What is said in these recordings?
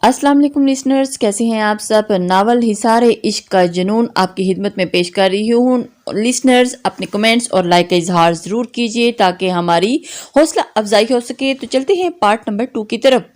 अस्सलाम वालेकुम लिसनर्स, कैसे हैं आप सब। नावल हिसारे इश्क का जुनून आपकी खिदमत में पेश कर रही हूँ। लिसनर्स अपने कमेंट्स और लाइक का इजहार ज़रूर कीजिए ताकि हमारी हौसला अफजाई हो सके। तो चलते हैं पार्ट नंबर 2 की तरफ।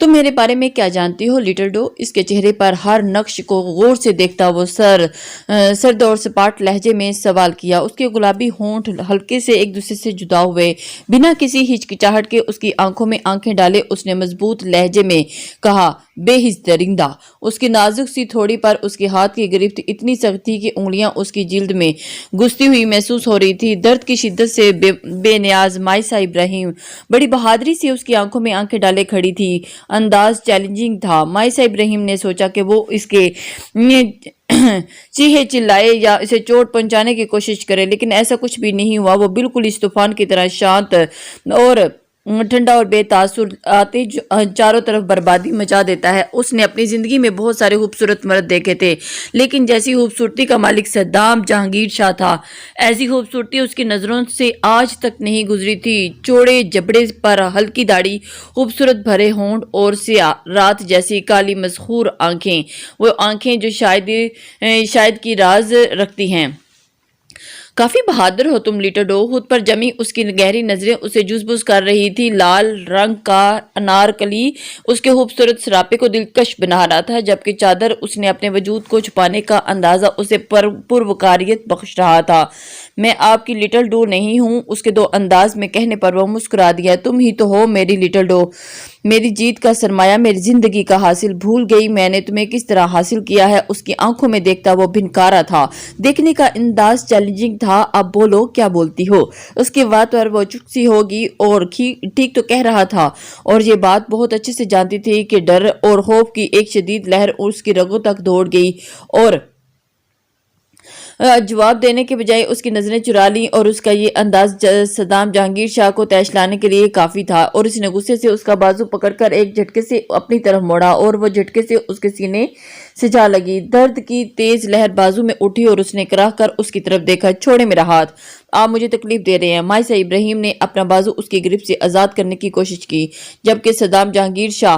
तुम मेरे बारे में क्या जानती हो लिटिल डो। इसके चेहरे पर हर नक्श को गौर से देखता वो सर्द और सपाट लहजे में सवाल किया। उसके गुलाबी होंठ हल्के से एक दूसरे से जुदा हुए। बिना किसी हिचकिचाहट के उसकी आंखों में आंखें डाले उसने मजबूत लहजे में कहा, बेहिस दरिंदा। उसकी नाजुक सी थोड़ी पर उसके हाथ की गिरफ्त इतनी सख्त थी कि उंगलियां उसकी जिल्द में घुसती हुई महसूस हो रही थी। दर्द की शिद्दत से बेनियाज माइसा इब्राहिम बड़ी बहादुरी से उसकी आंखों में आंखें डाले खड़ी थी। अंदाज चैलेंजिंग था। माइसा इब्राहिम ने सोचा कि वो इसके चीहे चिल्लाए या इसे चोट पहुंचाने की कोशिश करे, लेकिन ऐसा कुछ भी नहीं हुआ। वो बिल्कुल इस तूफान की तरह शांत और ठंडा और बेतासुर आते चारों तरफ बर्बादी मचा देता है। उसने अपनी जिंदगी में बहुत सारे खूबसूरत मर्द देखे थे, लेकिन जैसी खूबसूरती का मालिक सद्दाम जहांगीर शाह था, ऐसी खूबसूरती उसकी नजरों से आज तक नहीं गुजरी थी। चौड़े जबड़े पर हल्की दाढ़ी, खूबसूरत भरे होंठ और सियाह रात जैसी काली मसहूर आंखें, वो आंखें जो शायद की राज रखती हैं। काफी बहादुर हो तुम लिटिल डो। खुद पर जमी उसकी गहरी नजरें उसे जुजबुज कर रही थी। लाल रंग का अनारकली उसके खूबसूरत सरापे को दिलकश बना रहा था, जबकि चादर उसने अपने वजूद को छुपाने का अंदाजा उसे पुरवकारियत बख्श रहा था। मैं आपकी लिटिल डो नहीं हूँ, उसके दो अंदाज में कहने पर वो मुस्कुरा दिया। तुम ही तो हो मेरी लिटिल डो, मेरी जीत का सरमाया, मेरी जिंदगी का हासिल। भूल गई मैंने तुम्हें किस तरह हासिल किया है। उसकी आंखों में देखता वो भिनकारा था। देखने का अंदाज चैलेंजिंग था। अब बोलो क्या बोलती हो। उसकी बात पर वो चुप सी होगी और ठीक तो कह रहा था, और ये बात बहुत अच्छे से जानती थी कि डर और खौफ की एक शदीद लहर उसकी रगों तक दौड़ गई और जवाब देने के बजाय उसकी नजरें चुरा ली। और उसका ये अंदाज सद्दाम जहांगीर शाह को तैश लाने के लिए काफी था। और उसने गुस्से से उसका बाजू पकड़कर एक झटके से अपनी तरफ मोड़ा और वो झटके से उसके सीने से जा लगी। दर्द की तेज लहर बाजू में उठी और उसने कराह कर उसकी तरफ देखा। छोड़े मेरा हाथ, आप मुझे तकलीफ दे रहे हैं। माइसा इब्राहिम ने अपना बाजू उसकी गिरफ्त से आजाद करने की कोशिश की, जबकि सद्दाम जहांगीर शाह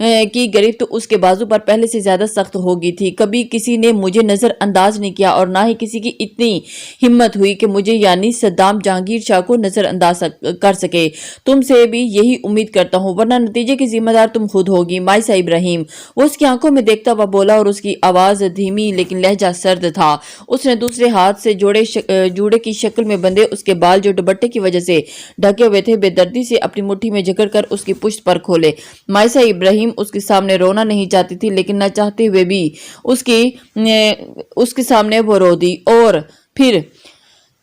की गिरफ्त उसके बाजू पर पहले से ज्यादा सख्त हो गई थी। कभी किसी ने मुझे नजरअंदाज नहीं किया और ना ही किसी की इतनी हिम्मत हुई कि मुझे यानी सद्दाम जहांगीर शाह को नजरअंदाज कर सके। तुमसे भी यही उम्मीद करता हूँ, वरना नतीजे की जिम्मेदार तुम खुद होगी। माइसा इब्राहिम, वो उसकी आंखों में देखता हुआ बोला और उसकी आवाज धीमी लेकिन लहजा सर्द था। उसने दूसरे हाथ से जूड़े की शक्ल में बंधे उसके बाल जो दुपट्टे की वजह से ढके हुए थे बेदर्दी से अपनी मुट्ठी में जकड़कर उसकी पुश्त पर खोले। माइसा इब्राहिम उसके सामने रोना नहीं चाहती थी, लेकिन न चाहते हुए भी उसके सामने वो रो दी। और फिर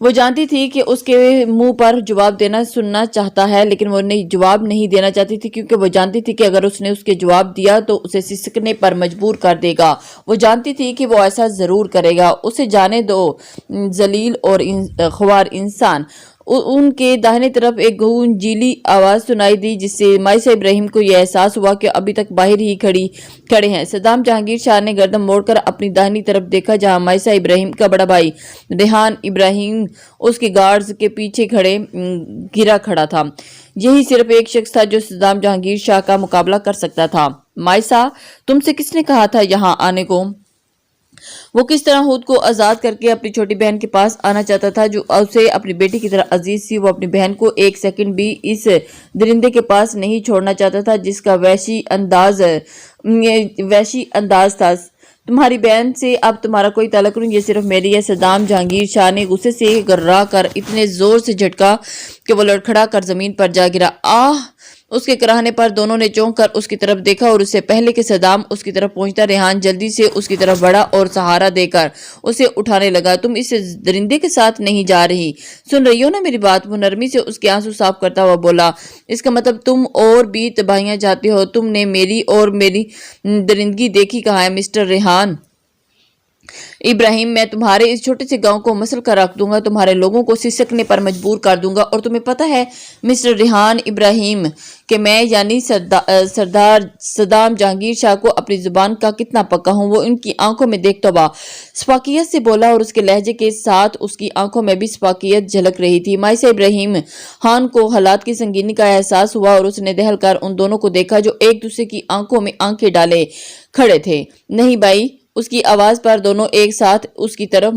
वो जानती थी कि उसके मुंह पर जवाब देना सुनना चाहता है, लेकिन वो जवाब नहीं देना चाहती थी, क्योंकि वो जानती थी कि अगर उसने उसके जवाब दिया तो उसे सिसकने पर मजबूर कर देगा। वो जानती थी कि वो ऐसा जरूर करेगा। उसे जाने दो जलील और ख्वार इंसान। उनके दाहिने तरफ एक गूंजीली आवाज सुनाई दी, जिससे माइसा इब्राहिम को यह एहसास हुआ कि अभी तक बाहर ही खड़े हैं। सद्दाम जहांगीर शाह ने गर्दन मोड़कर अपनी दाहिनी तरफ देखा, जहां माइसा इब्राहिम का बड़ा भाई रेहान इब्राहिम उसके गार्ड्स के पीछे घिरा खड़ा था। यही सिर्फ एक शख्स था जो सद्दाम जहांगीर शाह का मुकाबला कर सकता था। माइसा, तुमसे किसने कहा था यहाँ आने को। वो किस तरह खुद को आजाद करके अपनी छोटी बहन के पास आना चाहता था, जो उसे अपनी बेटी की तरह अजीज थी। वो अपनी बहन को एक सेकंड भी इस दरिंदे के पास नहीं छोड़ना चाहता था, जिसका वैशी अंदाज था। तुम्हारी बहन से अब तुम्हारा कोई ताल्लुक नहीं, ये सिर्फ मेरी है। सद्दाम जहांगीर शाह ने गुस्से से गर्रा कर इतने जोर से झटका कि वो लड़खड़ा कर जमीन पर जा गिरा। आह! उसके कराहने पर दोनों ने चौंक कर उसकी तरफ देखा, और उससे पहले कि सद्दाम उसकी तरफ पहुंचता, रेहान जल्दी से उसकी तरफ बढ़ा और सहारा देकर उसे उठाने लगा। तुम इस दरिंदे के साथ नहीं जा रही, सुन रही हो ना मेरी बात। वो नरमी से उसके आंसू साफ करता हुआ बोला, इसका मतलब तुम और भी तबाहियां चाहती हो। तुमने मेरी और मेरी दरिंदगी देखी कहाँ है मिस्टर रेहान। इब्राहिम, मैं तुम्हारे इस छोटे से गांव को मसल कर रख दूंगा, तुम्हारे लोगों को सिसकने पर मजबूर कर दूंगा। और तुम्हें पता है मिस्टर रेहान इब्राहिम कि मैं यानी सरदार सदाम जहांगीर शाह को अपनी जुबान का कितना पक्का हूँ। वो इनकी आंखों में देख तौबा स्पाकियत से बोला और उसके लहजे के साथ उसकी आंखों में भी स्पाकियत झलक रही थी। माइसा इब्राहिम खान को हालात की संगीनी का एहसास हुआ और उसने दहल कर उन दोनों को देखा जो एक दूसरे की आंखों में आंखें डाले खड़े थे। नहीं भाई, उसकी आवाज पर दोनों एक साथ उसकी तरफ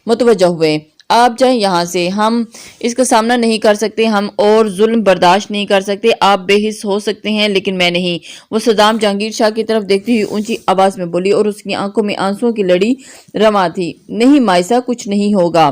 मुतवज्जह हुए। आप जाएं यहाँ से, हम इसका सामना नहीं कर सकते, हम और जुल्म बर्दाश्त नहीं कर सकते। आप बेहिस हो सकते हैं लेकिन मैं नहीं। वो सदाम जहांगीर शाह की तरफ देखती हुई ऊंची आवाज में बोली और उसकी आंखों में आंसुओं की लड़ी रमा थी। नहीं माइसा, कुछ नहीं होगा,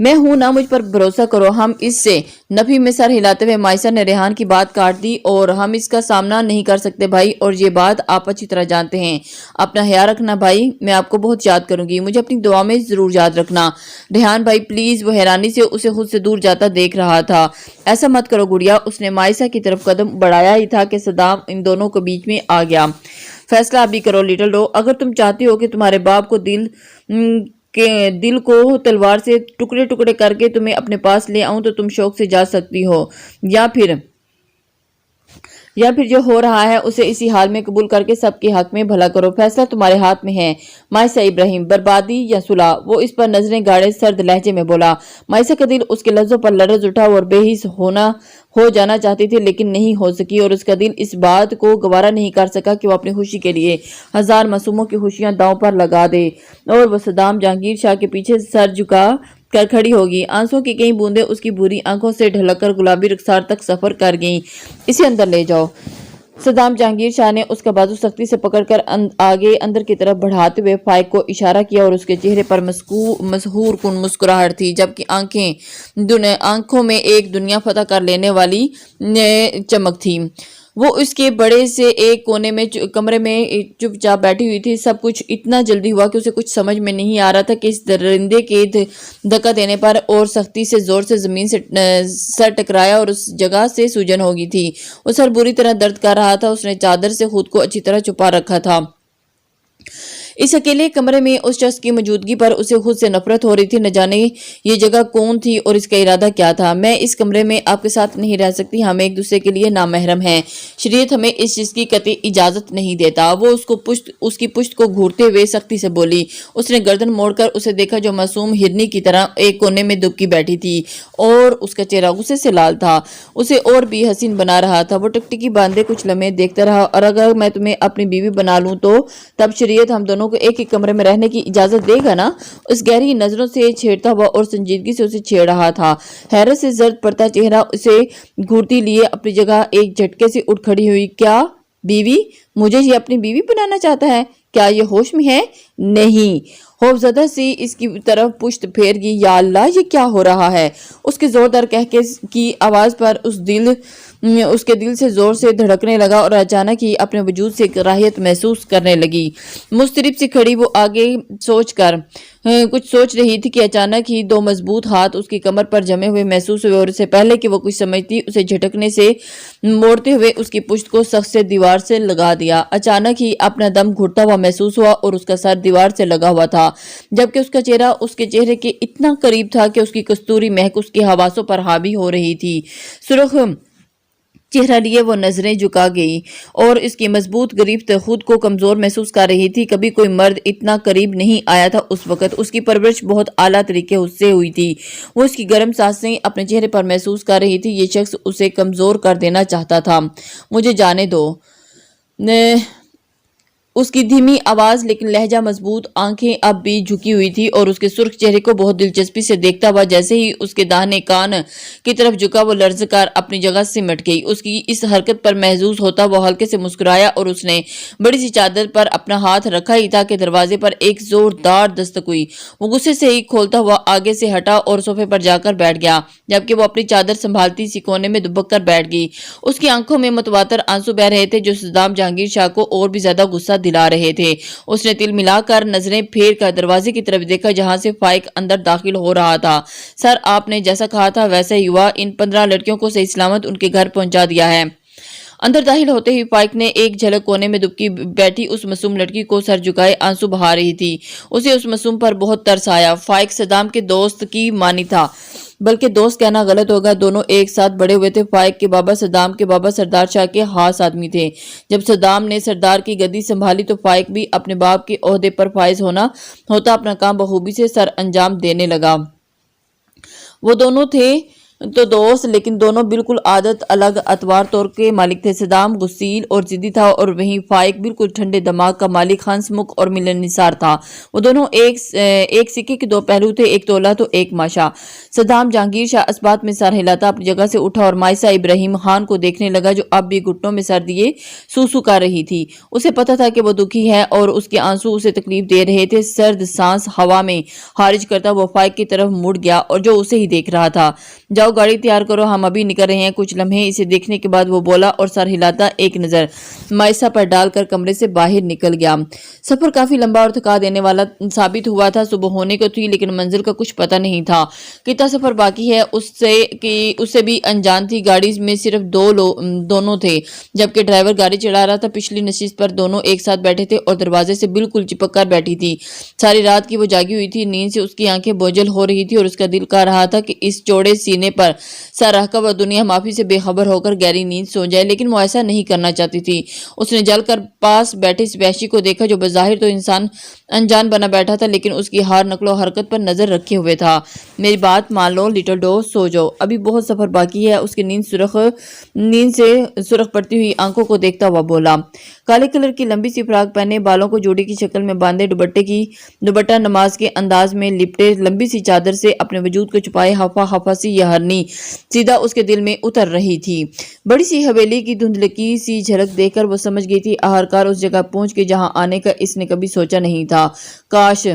मैं हूं ना, मुझ पर भरोसा करो। हम इससे नफी में सर हिलाते हुए माइसा ने रेहान की बात काट दी और हम इसका सामना नहीं कर सकते भाई, और ये बात आप अच्छी तरह जानते हैं। अपना ख्याल रखना भाई, मैं आपको बहुत याद करूंगी, मुझे अपनी दुआ में जरूर याद रखना। रेहान भाई प्लीज। वो हैरानी से उसे खुद से दूर जाता देख रहा था। ऐसा मत करो गुड़िया। उसने माइसा की तरफ कदम बढ़ाया ही था कि सदाम इन दोनों के बीच में आ गया। फैसला अभी करो लिटिल रो। अगर तुम चाहती हो कि तुम्हारे बाप को दिल को तलवार से टुकड़े टुकड़े करके तुम्हें अपने पास ले आऊं तो तुम शौक से जा सकती हो, या फिर जो हो रहा है उसे इसी हाल में कबूल करके सबके हक में भला करो। फैसला तुम्हारे हाथ में है। माइसा इब्राहिम, बर्बादी या सुलह? वो इस पर नजरें गाड़े सर्द लहजे में बोला। माइसा का दिल उसके लफ्जों पर लरज उठा और बेहिस हो जाना चाहती थी लेकिन नहीं हो सकी, और उसका दिल इस बात को गवारा नहीं कर सका कि वो अपनी खुशी के लिए हजार मासूमों की खुशियां दांव पर लगा दे और वो सदाम जहांगीर शाह के पीछे सर झुका कर खड़ी होगी। आंसुओं की कई बूंदें उसकी बुरी आंखों से ढलकर गुलाबी रुखसार तक सफर कर गईं। इसे अंदर ले जाओ। सदाम जहांगीर शाह ने उसका बाजू सख्ती से पकड़कर आगे अंदर की तरफ बढ़ाते हुए फाइक को इशारा किया और उसके चेहरे पर मसहूर कुन मुस्कुराहट थी, जबकि आंखों में एक दुनिया फतह कर लेने वाली चमक थी। वो उसके बड़े से एक कोने में कमरे में चुपचाप बैठी हुई थी। सब कुछ इतना जल्दी हुआ कि उसे कुछ समझ में नहीं आ रहा था कि इस दरिंदे के धक्का देने पर और सख्ती से जोर से जमीन से सर टकराया और उस जगह से सूजन हो गई थी। वो सर बुरी तरह दर्द कर रहा था। उसने चादर से खुद को अच्छी तरह छुपा रखा था। इस अकेले कमरे में उस शख्स की मौजूदगी पर उसे खुद से नफरत हो रही थी। न जाने ये जगह कौन थी और इसका इरादा क्या था। मैं इस कमरे में आपके साथ नहीं रह सकती, हम एक दूसरे के लिए नामहरम हैं। शरीयत हमें इस चीज की कतई इजाजत नहीं देता। वो उसकी पुश्त को घूरते हुए सख्ती से बोली। उसने गर्दन मोड़कर उसे देखा जो मासूम हिरनी की तरह एक कोने में दुबकी बैठी थी और उसका चेहरा गुस्से से लाल था। उसे और भी हसीन बना रहा था। वो टिकटिकी बांधे कुछ लम्हे देखता रहा। और अगर मैं तुम्हें अपनी बीवी बना लूं तो तब शरीयत हम दोनों को एक ही कमरे में रहने की इजाजत देगा ना? उस गहरी नजरों से छेड़ता हुआ और संजीदगी से उसे छेड़ रहा था। हैरत से जर्द पड़ता चेहरा उसे घूरती लिए अपनी जगह एक झटके से उठ खड़ी हुई। क्या बीवी? मुझे ये अपनी बीवी बनाना चाहता है? क्या ये होश में है? नहीं। खौफजदा सी इसकी तरफ पुश्त फेर गई। या अल्लाह, ये क्या हो रहा है? उसके जोरदार कहके की आवाज पर उसके दिल से जोर से धड़कने लगा और अचानक ही अपने वजूद से कराहियत महसूस करने लगी। मुस्तरिब से खड़ी वो आगे कुछ सोच रही थी कि अचानक ही दो मजबूत हाथ उसकी कमर पर जमे हुए महसूस हुए और इससे पहले कि वो कुछ समझती उसे झटकने से मोड़ते हुए उसकी पुश्त को सख्त से दीवार से लगा दिया। अचानक ही अपना दम घुटता हुआ महसूस हुआ और उसका सर दीवार से लगा हुआ था, जबकि उसका चेहरा उसके चेहरे के इतना करीब था कि उसकी कस्तूरी महक उसके हवासों पर हावी हो रही थी। सुर्ख चेहरा लिए वो नजरें झुका गई और इसकी मजबूत गिरफ्त खुद को कमजोर महसूस कर रही थी। कभी कोई मर्द इतना करीब नहीं आया था उस वक्त। उसकी परवरिश बहुत आला तरीके उससे हुई थी। वो उसकी गर्म सांसें अपने चेहरे पर महसूस कर रही थी। ये शख्स उसे कमजोर कर देना चाहता था। मुझे जाने दो। उसकी धीमी आवाज लेकिन लहजा मजबूत, आंखें अब भी झुकी हुई थी और उसके सुर्ख चेहरे को बहुत दिलचस्पी से देखता हुआ जैसे ही उसके दाहिने कान की तरफ झुका वो लर्ज़कर अपनी जगह सिमट गई। उसकी इस हरकत पर महसूस होता वो हल्के से मुस्कुराया और उसने बड़ी सी चादर पर अपना हाथ रखा ही था कि दरवाजे पर एक जोरदार दस्तक हुई। वो गुस्से से ही खोलता हुआ आगे से हटा और सोफे पर जाकर बैठ गया, जबकि वो अपनी चादर संभालती सी कोने में दुबक कर बैठ गई। उसकी आंखों में मुतवातर आंसू बह रहे थे जो सदाम जहांगीर शाह को और भी ज्यादा गुस्सा दिला रहे थे। उसने तिल मिलाकर नजरें फेर कर दरवाजे की तरफ देखा जहां से फाइक अंदर दाखिल हो रहा था। सर, आपने जैसा कहा था वैसा ही हुआ। इन 15 लड़कियों को सही सलामत उनके घर पहुंचा दिया है। अंदर दाखिल होते ही फाइक ने एक झलक कोने में दुबकी बैठी उस मासूम लड़की को सर झुकाए आंसू बहा रही थी। उसे उस मासूम पर बहुत तरस आया। फाइक सद्दाम के दोस्त की मानी था, बल्कि दोस्त कहना गलत होगा, दोनों एक साथ बड़े हुए थे। फाइक के बाबा सद्दाम के बाबा सरदार शाह के खास आदमी थे। जब सद्दाम ने सरदार की गद्दी संभाली तो फाइक भी अपने बाप के ओहदे पर फाइज होता अपना काम बखूबी से सर अंजाम देने लगा। वो दोनों थे तो दोस्त, लेकिन दोनों बिल्कुल आदत अलग अतवार तौर के मालिक थे। सद्दाम गुस्सील और जिद्दी था और वहीं फाइक बिल्कुल ठंडे दिमाग का मालिक, हंसमुख और मिलनसार था। वो दोनों एक सिक्के के दो पहलू थे, एक तोला तो एक माशा। सद्दाम जहांगीर शाह अस्बात में सर हिलाता अपनी जगह से उठा और मायसा इब्राहिम खान को देखने लगा, जो अब भी घुटनों में सर दिए सूसू कर रही थी। उसे पता था कि वो दुखी है और उसके आंसू उसे तकलीफ दे रहे थे। सर्द सांस हवा में खारिज करता वो फाइक की तरफ मुड़ गया और जो उसे ही देख रहा था। जाओ गाड़ी तैयार करो, हम अभी निकल रहे हैं। कुछ लम्हे इसे देखने के बाद वो बोला और सर हिलाता एक नजर मायसा पर डालकर कमरे से बाहर निकल गया। सफर काफी लंबा और थका देने वाला साबित हुआ था। सुबह होने को थी लेकिन मंजिल का कुछ पता नहीं था। कितना सफर बाकी है उससे भी अनजान थी। गाड़ी में सिर्फ दोनों थे, जबकि ड्राइवर गाड़ी चला रहा था। पिछली नशिस्त पर दोनों एक साथ बैठे थे और दरवाजे से बिल्कुल चिपक कर बैठी थी। सारी रात की वो जागी हुई थी। नींद से उसकी आंखें बोझल हो रही थी और उसका दिल कह रहा था कि इस चौड़े सीने पर सर रखकर वह दुनिया माफी से बेखबर होकर गहरी नींद सो जाए, लेकिन वो ऐसा नहीं करना चाहती थी। उसने जलकर पास बैठे इस वहशी को देखा, जो बज़ाहिर तो इंसान अनजान बना बैठा था, लेकिन उसकी हर नकलो हरकत पर नजर रखे हुए था। मेरी बात मान लो लिटिल डो, सो जाओ, अभी बहुत सफर बाकी है। उसकी नींद से सुर्ख पड़ती हुई आंखों को देखता हुआ बोला। काले कलर की लंबी सी फ्राक पहने, बालों को जोड़ी की शक्ल में बांधे, दुपट्टा नमाज के अंदाज में लिपटे, लंबी सी चादर से अपने वजूद को छुपाए हफा हफा सी यह हरनी सीधा उसके दिल में उतर रही थी। बड़ी सी हवेली की धुंधलकी सी झलक देखकर वो समझ गई थी आखिरकार उस जगह पहुंच के जहां आने का इसने कभी सोचा नहीं था। काश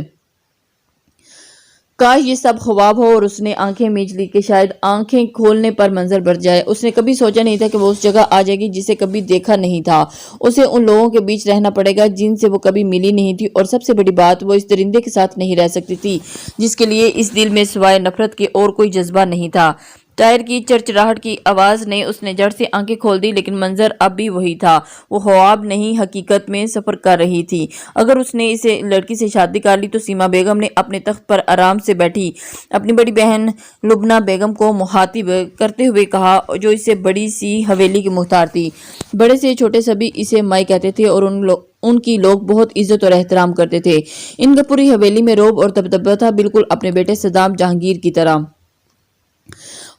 ये सब ख्वाब हो और उसने आंखें मीच ली कि शायद आंखें खोलने पर मंजर बढ़ जाए। उसने कभी सोचा नहीं था कि वो उस जगह आ जाएगी जिसे कभी देखा नहीं था। उसे उन लोगों के बीच रहना पड़ेगा जिनसे वो कभी मिली नहीं थी, और सबसे बड़ी बात, वो इस दरिंदे के साथ नहीं रह सकती थी जिसके लिए इस दिल में सिवाय नफरत के और कोई जज्बा नहीं था। टायर की चरचराहट की आवाज ने उसने जड़ से आंखें खोल दी, लेकिन मंजर अब भी वही था। वो ख्वाब नहीं, हकीकत में सफर कर रही थी। अगर उसने इसे लड़की से शादी कर ली तो सीमा बेगम ने अपने तख्त पर आराम से बैठी अपनी बड़ी बहन लुबना बेगम को मुखातिब करते हुए कहा, जो इससे बड़ी सी हवेली की मुख्तार थी। बड़े से छोटे सभी इसे माई कहते थे और उनकी लोग बहुत इज्जत और एहतराम करते थे। इनका पूरी हवेली में रोब और दबदबा था, बिल्कुल अपने बेटे सद्दाम जहांगीर की तरह।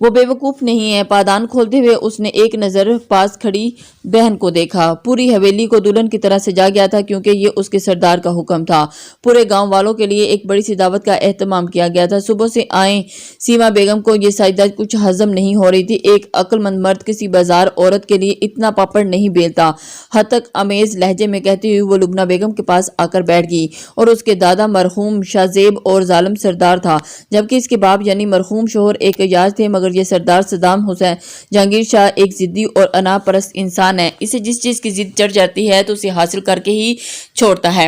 वो बेवकूफ नहीं है। पादान खोलते हुए उसने एक नजर पास खड़ी बहन को देखा। पूरी हवेली को दुल्हन की तरह सजा गया था, क्योंकि ये उसके सरदार का हुक्म था। पूरे गांव वालों के लिए एक बड़ी सी दावत का एहतमाम किया गया था। सुबह से आए सीमा बेगम को ये साइदात कुछ हजम नहीं हो रही थी। एक अक्लमंद मर्द किसी बाजार औरत के लिए इतना पापड़ नहीं बेलता, हद तक अमेज लहजे में कहती हुई वो लुबना बेगम के पास आकर बैठ गई। और उसके दादा मरहूम शाहजेब और जालिम सरदार था, जबकि इसके बाप यानी मरहूम शोहर एक अजाज थे। मगर ये सरदार सद्दाम हुसैन जहांगीर शाह एक जिद्दी और अना परस्त इंसान है। इसे जिस चीज की जिद चढ़ जाती है तो उसे हासिल करके ही छोड़ता है,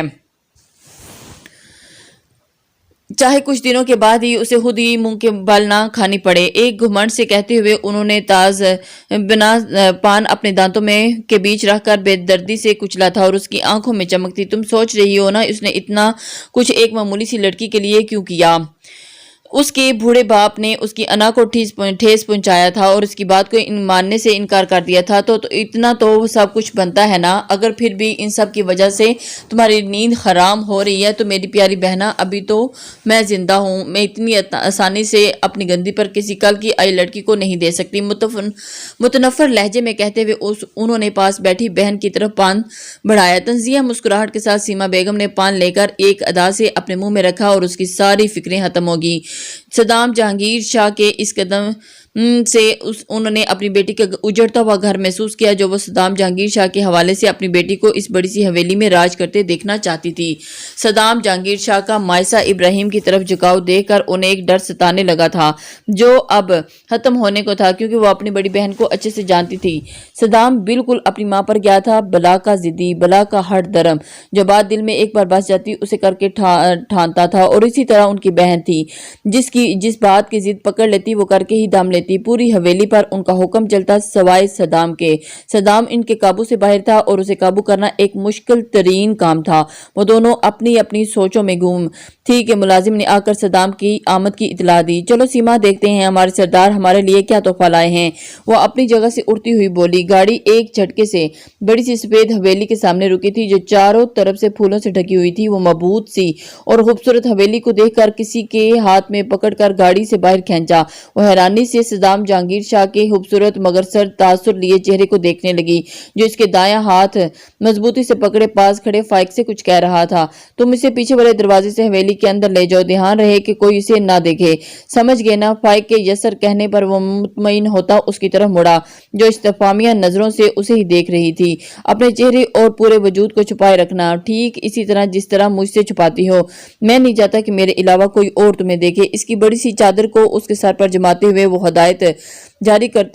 चाहे कुछ दिनों के बाद ही उसे खुद ही मुंह के बल ना खानी पड़े। एक घुमंड से कहते हुए उन्होंने ताज बिना पान अपने दांतों में के बीच रखकर बेदर्दी से कुचला था और उसकी आंखों में चमक थी। तुम सोच रही हो ना, उसने इतना कुछ एक मामूली सी लड़की के लिए क्यों किया? उसके बूढ़े बाप ने उसकी अना को ठेस पहुंचाया था और उसकी बात को मानने से इनकार कर दिया था। तो इतना तो सब कुछ बनता है ना। अगर फिर भी इन सब की वजह से तुम्हारी नींद हराम हो रही है तो मेरी प्यारी बहना, अभी तो मैं जिंदा हूँ। मैं इतनी आसानी से अपनी गंदी पर किसी कल की आई लड़की को नहीं दे सकती। मुतनफर लहजे में कहते हुए उन्होंने पास बैठी बहन की तरफ पान बढ़ाया। तंजिया मुस्कुराहट के साथ सीमा बेगम ने पान लेकर एक अदा से अपने मुंह में रखा और उसकी सारी फिक्रें खत्म हो गई। सद्दाम जहांगीर शाह के इस कदम से उन्होंने अपनी बेटी का उजड़ता हुआ घर महसूस किया, जो वो सद्दाम जहांगीर शाह के हवाले से अपनी बेटी को इस बड़ी सी हवेली में राज करते देखना चाहती थी। सद्दाम जहांगीर शाह का मायसा इब्राहिम की तरफ झुकाव देखकर उन्हें एक डर सताने लगा था, जो अब खत्म होने को था, क्योंकि वो अपनी बड़ी बहन को अच्छे से जानती थी। सद्दाम बिल्कुल अपनी माँ पर गया था, बला का जिद्दी, बला का हट दरम। जो बात दिल में एक बार बस जाती उसे करके ठानता था, और इसी तरह उनकी बहन थी, जिस बात की जिद पकड़ लेती वो करके ही दम लेती। देती। पूरी हवेली पर उनका हुक्म चलता सवाए सदाम के। सदाम इनके काबू से बाहर था और उसे काबू करना एक मुश्किल तरीन काम था। वो दोनों अपनी अपनी सोचों में गुम थी कि मुलाजिम ने आकर सदाम की आमद की इतला दी। चलो सीमा, देखते हैं हमारे सरदार हमारे लिए क्या तोहफा लाए हैं। वो अपनी जगह से उड़ती हुई बोली। गाड़ी एक झटके से बड़ी सी सफेद हवेली के सामने रुकी थी जो चारों तरफ से फूलों से ढकी हुई थी। वो मबूत सी और खूबसूरत हवेली को देखकर किसी के हाथ में पकड़कर गाड़ी से बाहर खींचा। वो हैरानी से सदाम जहांगीर शाह के खूबसूरत मगर सर तासुर लिए चेहरे को देखने लगी जो इसके दायां हाथ मजबूती से पकड़े पास खड़े फाइक से कुछ कह रहा था। तुम इसे पीछे वाले दरवाजे से हवेली के अंदर ले जाओ, ध्यान रहे कि कोई इसे ना देखे, समझ गए ना। फाइक के यसर कहने पर वो मुतमईन होता उसकी तरफ मुड़ा जो इस्तफामिया नजरों से उसे ही देख रही थी। अपने चेहरे और पूरे वजूद को छुपाए रखना, ठीक इसी तरह जिस तरह मुझसे छुपाती हो। मैं नहीं चाहता कि मेरे अलावा कोई और तुम्हें देखे। इसकी बड़ी सी चादर को उसके सर पर जमाते हुए वो हदायत जारी कर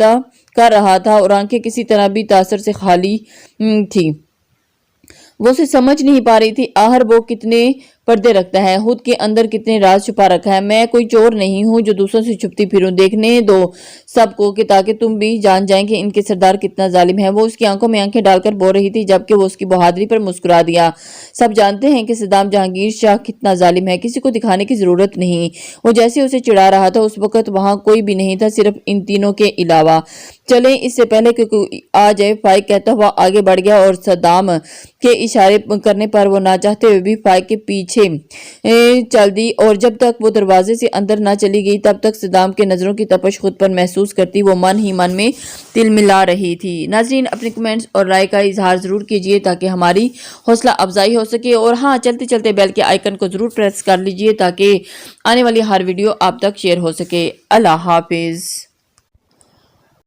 रहा था और आंखें किसी तरह भी तासर से खाली थी। वो उसे समझ नहीं पा रही थी आहर वो कितने पर्दे रखता है, खुद के अंदर कितने राज छुपा रखा है। मैं कोई चोर नहीं हूं जो दूसरों से छुपती फिरूं। देखने दो सबको कि ताकि तुम भी जान जाएं कि इनके सरदार कितना जालिम है। वो उसकी आंखों में आंखें डालकर बोल रही थी जबकि वो उसकी बहादुरी पर मुस्कुरा दिया। सब जानते हैं कि सदाम जहांगीर शाह कितना जालिम है, किसी को दिखाने की जरूरत नहीं। वो जैसे उसे चिढ़ा रहा था उस वक्त वहां कोई भी नहीं था सिर्फ इन तीनों के अलावा। चले इससे पहले कि कोई आ जाए, फाइक कहता हुआ आगे बढ़ गया और सदाम के इशारे करने पर वो ना चाहते हुए भी फाइक के पीछे चल दी और जब तक वो दरवाजे से अंदर ना चली गई तब तक सदाम के नजरों की तपश खुद पर महसूस करती वो मन ही मन में तिल मिला रही थी। नाजरीन, अपने कमेंट्स और राय का इजहार जरूर कीजिए ताकि हमारी हौसला अफजाई हो सके और हाँ, चलते चलते बेल के आइकन को जरूर प्रेस कर लीजिए ताकि आने वाली हर वीडियो आप तक शेयर हो सके। अल्लाह हाफिज।